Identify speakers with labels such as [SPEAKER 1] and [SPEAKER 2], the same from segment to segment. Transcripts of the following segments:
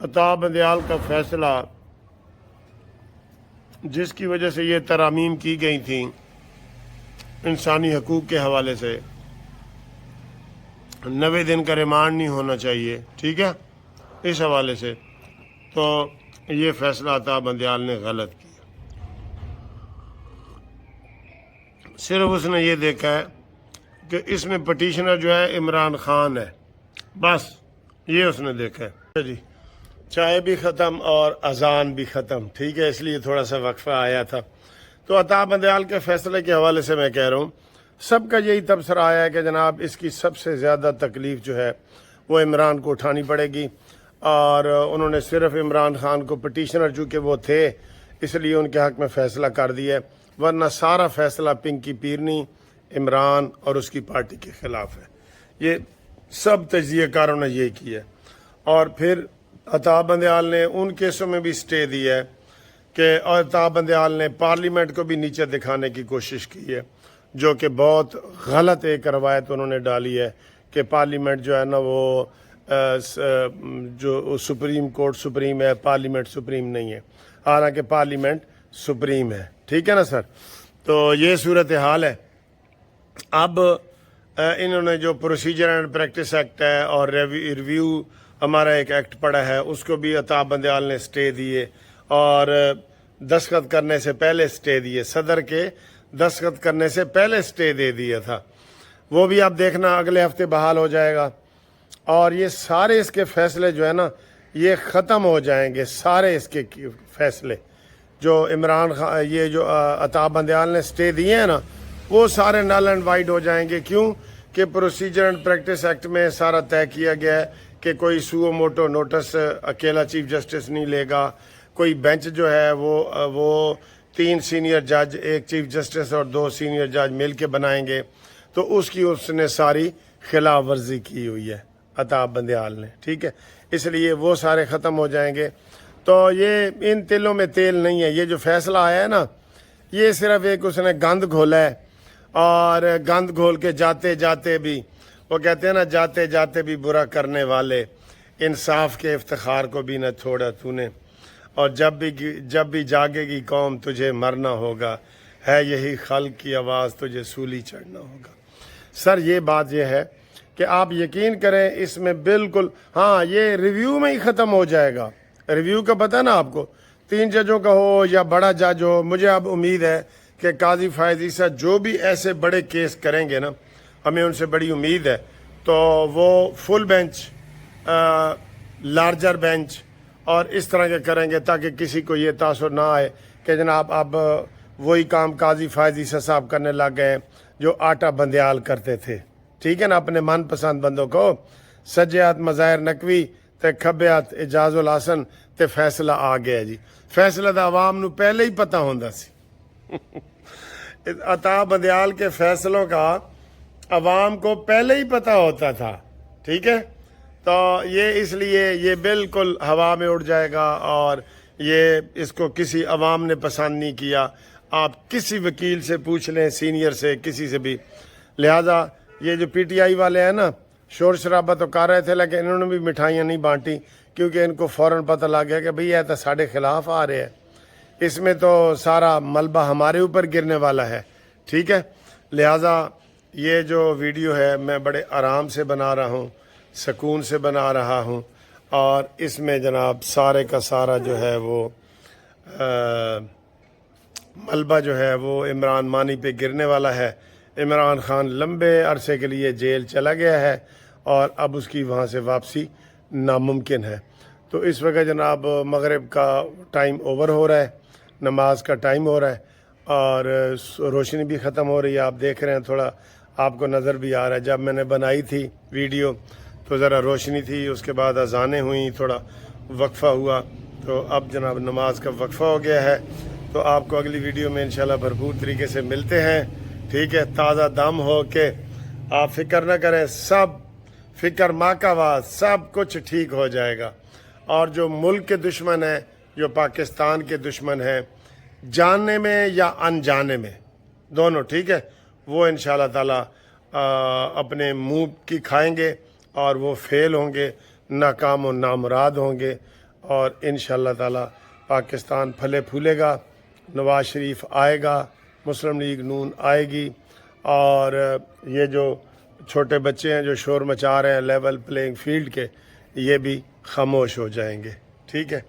[SPEAKER 1] عطا بندیال کا فیصلہ جس کی وجہ سے یہ ترامیم کی گئی تھیں انسانی حقوق کے حوالے سے 90 دن کا ریمانڈ نہیں ہونا چاہیے، ٹھیک ہے، اس حوالے سے تو یہ فیصلہ عطا بندیال نے غلط کیا۔ صرف اس نے یہ دیکھا ہے کہ اس میں پٹیشنر جو ہے عمران خان ہے، بس یہ اس نے دیکھا ہے جی۔ چائے بھی ختم اور اذان بھی ختم، ٹھیک ہے، اس لیے تھوڑا سا وقفہ آیا تھا۔ تو عطا بندیال کے فیصلے کے حوالے سے میں کہہ رہا ہوں سب کا یہی تبصرہ آیا ہے کہ جناب اس کی سب سے زیادہ تکلیف جو ہے وہ عمران کو اٹھانی پڑے گی، اور انہوں نے صرف عمران خان کو پٹیشنر چونکہ وہ تھے اس لیے ان کے حق میں فیصلہ کر دیا، ورنہ سارا فیصلہ پنکی پیرنی، عمران اور اس کی پارٹی کے خلاف ہے۔ یہ سب تجزیہ کاروں نے یہ کیا ہے۔ اور پھر عطا بندیال نے ان کیسوں میں بھی سٹے دیا ہے کہ عطا بندیال نے پارلیمنٹ کو بھی نیچے دکھانے کی کوشش کی ہے، جو کہ بہت غلط ایک روایت انہوں نے ڈالی ہے کہ پارلیمنٹ جو ہے نا وہ جو سپریم کورٹ سپریم ہے، پارلیمنٹ سپریم نہیں ہے، حالانکہ پارلیمنٹ سپریم ہے، ٹھیک ہے نا سر۔ تو یہ صورتحال ہے۔ اب انہوں نے جو پروسیجر اینڈ پریکٹس ایکٹ ہے اور ریویو ہمارا ایک ایکٹ پڑا ہے اس کو بھی عطا بندیال نے سٹے دیے، اور دستخط کرنے سے پہلے سٹے دیے، صدر کے دستخط کرنے سے پہلے سٹے دے دیا تھا، وہ بھی آپ دیکھنا اگلے ہفتے بحال ہو جائے گا۔ اور یہ سارے اس کے فیصلے جو ہے نا یہ ختم ہو جائیں گے، سارے اس کے فیصلے جو عمران خان یہ جو عطا بندیال نے سٹے دیے ہیں نا وہ سارے نل اینڈ وائڈ ہو جائیں گے۔ کیوں کہ پروسیجر اینڈ پریکٹس ایکٹ میں سارا طے کیا گیا ہے کہ کوئی سو موٹو نوٹس اکیلا چیف جسٹس نہیں لے گا، کوئی بینچ جو ہے وہ 3 سینئر جج، 1 چیف جسٹس اور 2 سینئر جج مل کے بنائیں گے، تو اس نے ساری خلاف ورزی کی ہوئی ہے عطا بندیال نے، ٹھیک ہے، اس لیے وہ سارے ختم ہو جائیں گے۔ تو یہ ان تلوں میں تیل نہیں ہے، یہ جو فیصلہ آیا ہے نا یہ صرف ایک اس نے گند گھولا ہے، اور گند گھول کے جاتے جاتے بھی وہ کہتے ہیں نا جاتے جاتے بھی برا کرنے والے، انصاف کے افتخار کو بھی نہ چھوڑا تو نے، اور جب بھی جاگے گی قوم تجھے مرنا ہوگا، ہے یہی خلق کی آواز تجھے سولی چڑھنا ہوگا۔ سر یہ بات یہ ہے کہ آپ یقین کریں اس میں بالکل ہاں یہ ریویو میں ہی ختم ہو جائے گا۔ ریویو کا پتہ نا آپ کو 3 ججوں کا ہو یا بڑا جج ہو، مجھے اب امید ہے کہ قاضی فائز عیسیٰ جو بھی ایسے بڑے کیس کریں گے نا، ہمیں ان سے بڑی امید ہے، تو وہ فل بینچ، لارجر بینچ اور اس طرح کے کریں گے تاکہ کسی کو یہ تاثر نہ آئے کہ جناب اب وہی کام قاضی فائز عیسیٰ صاحب کرنے لگ گئے جو آٹا بندیال کرتے تھے، ٹھیک ہے نا، اپنے من پسند بندوں کو سجیات مظاہر نقوی تے کھبیات اجاز الحسن تے فیصلہ آ گیا جی۔ فیصلہ دا عوام نو پہلے ہی پتہ ہوندا سی عطا بندیال کے فیصلوں کا عوام کو پہلے ہی پتہ ہوتا تھا، ٹھیک ہے، تو یہ اس لیے یہ بالکل ہوا میں اڑ جائے گا، اور یہ اس کو کسی عوام نے پسند نہیں کیا۔ آپ کسی وکیل سے پوچھ لیں، سینئر سے، کسی سے بھی۔ لہذا یہ جو پی ٹی آئی والے ہیں نا شور شرابہ تو کر رہے تھے، لیکن انہوں نے بھی مٹھائیاں نہیں بانٹی کیونکہ ان کو فوراً پتہ لگ گیا کہ بھئی یہ تو ساڑھے خلاف آ رہے ہیں، اس میں تو سارا ملبہ ہمارے اوپر گرنے والا ہے، ٹھیک ہے۔ لہذا یہ جو ویڈیو ہے میں بڑے آرام سے بنا رہا ہوں، سکون سے بنا رہا ہوں، اور اس میں جناب سارے کا سارا جو ہے وہ ملبہ جو ہے وہ عمران مانی پہ گرنے والا ہے۔ عمران خان لمبے عرصے کے لیے جیل چلا گیا ہے اور اب اس کی وہاں سے واپسی ناممکن ہے۔ تو اس وقت جناب مغرب کا ٹائم اوور ہو رہا ہے، نماز کا ٹائم ہو رہا ہے، اور روشنی بھی ختم ہو رہی ہے، آپ دیکھ رہے ہیں، تھوڑا آپ کو نظر بھی آ رہا ہے۔ جب میں نے بنائی تھی ویڈیو تو ذرا روشنی تھی، اس کے بعد اذانیں ہوئیں، تھوڑا وقفہ ہوا، تو اب جناب نماز کا وقفہ ہو گیا ہے۔ تو آپ کو اگلی ویڈیو میں انشاءاللہ بھرپور طریقے سے ملتے ہیں، ٹھیک ہے، تازہ دم ہو کے۔ آپ فکر نہ کریں، سب فکر ماں کا واس، سب کچھ ٹھیک ہو جائے گا۔ اور جو ملک کے دشمن ہیں، جو پاکستان کے دشمن ہیں، جاننے میں یا انجانے میں دونوں، ٹھیک ہے، وہ انشاءاللہ تعالی اپنے منہ کی کھائیں گے اور وہ فیل ہوں گے، ناکام و نامراد ہوں گے، اور انشاءاللہ تعالی پاکستان پھلے پھولے گا، نواز شریف آئے گا، مسلم لیگ نون آئے گی، اور یہ جو چھوٹے بچے ہیں جو شور مچا رہے ہیں لیول پلینگ فیلڈ کے، یہ بھی خاموش ہو جائیں گے. ٹھیک ہے،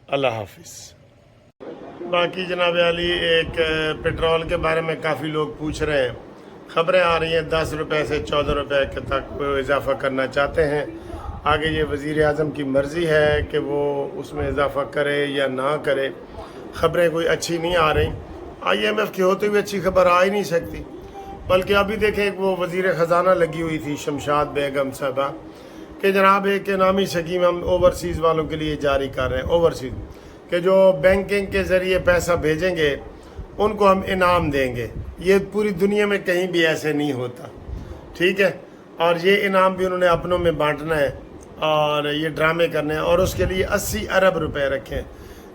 [SPEAKER 1] اللہ حافظ. باقی جناب علی، ایک پٹرول کے بارے میں کافی لوگ پوچھ رہے ہیں، خبریں آ رہی ہیں 10 روپے سے 14 روپے تک اضافہ کرنا چاہتے ہیں. آگے یہ وزیر اعظم کی مرضی ہے کہ وہ اس میں اضافہ کرے یا نہ کرے. خبریں کوئی اچھی نہیں آ رہی. IMF کی ہوتے ہوئے اچھی خبر آ ہی نہیں سکتی. بلکہ ابھی دیکھیں وہ وزیر خزانہ لگی ہوئی تھی شمشاد بیگم صاحبہ کہ جناب ایک انعامی سکیم ہم اوورسیز والوں کے لیے جاری کر رہے ہیں. اوورسیز کہ جو بینکنگ کے ذریعے پیسہ بھیجیں گے ان کو ہم انعام دیں گے. یہ پوری دنیا میں کہیں بھی ایسے نہیں ہوتا. ٹھیک ہے، اور یہ انعام بھی انہوں نے اپنوں میں بانٹنا ہے اور یہ ڈرامے کرنے ہیں، اور اس کے لیے 80 ارب روپے رکھیں،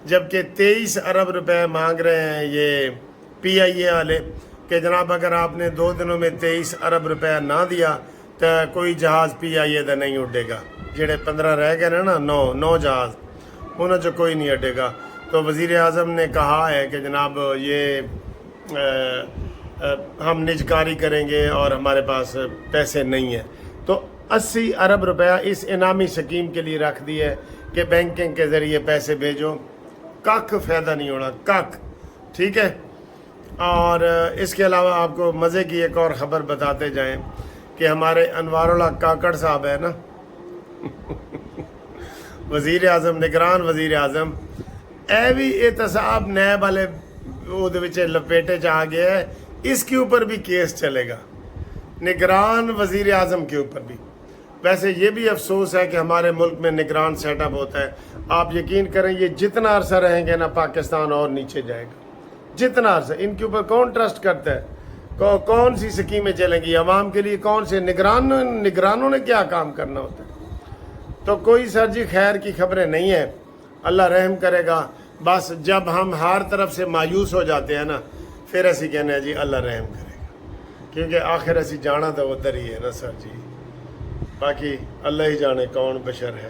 [SPEAKER 1] جبکہ 23 ارب روپے مانگ رہے ہیں یہ PIA والے کہ جناب اگر آپ نے 2 دنوں میں 23 ارب روپے نہ دیا تو کوئی جہاز PIA دا نہیں اڈے گا. جڑے 15 رہ گئے نا 9 جہاز، انہوں جو کوئی نہیں اڈے گا. تو وزیر اعظم نے کہا ہے کہ جناب یہ ہم نجکاری کریں گے اور ہمارے پاس پیسے نہیں ہیں. تو 80 ارب روپیہ اس انعامی سکیم کے لیے رکھ دی ہے کہ بینکنگ کے ذریعے پیسے بھیجو. کک فائدہ نہیں ہونا، کک. ٹھیک ہے، اور اس کے علاوہ آپ کو مزے کی ایک اور خبر بتاتے جائیں کہ ہمارے انوار اللہ کاکڑ صاحب ہے نا وزیر اعظم، نگران وزیر اعظم، اے بھی احتساب نیب والے لپیٹے آ گیا ہے. اس کے اوپر بھی کیس چلے گا، نگران وزیر اعظم کے اوپر بھی. ویسے یہ بھی افسوس ہے کہ ہمارے ملک میں نگران سیٹ اپ ہوتا ہے. آپ یقین کریں یہ جتنا عرصہ رہیں گے نا پاکستان اور نیچے جائے گا. جتنا عرصہ ان کے اوپر کون ٹرسٹ کرتا ہے؟ کون سی سکیمیں چلیں گی عوام کے لیے؟ کون سے نگرانوں نے کیا کام کرنا ہوتا ہے؟ تو کوئی سر جی خیر کی خبریں نہیں ہیں. اللہ رحم کرے گا. بس جب ہم ہر طرف سے مایوس ہو جاتے ہیں نا پھر ایسی کہنے ہیں جی اللہ رحم کرے گا، کیونکہ آخر ایسی جانا تو ادھر ہی ہے نا سر جی. باقی اللہ ہی جانے کون بشر ہے.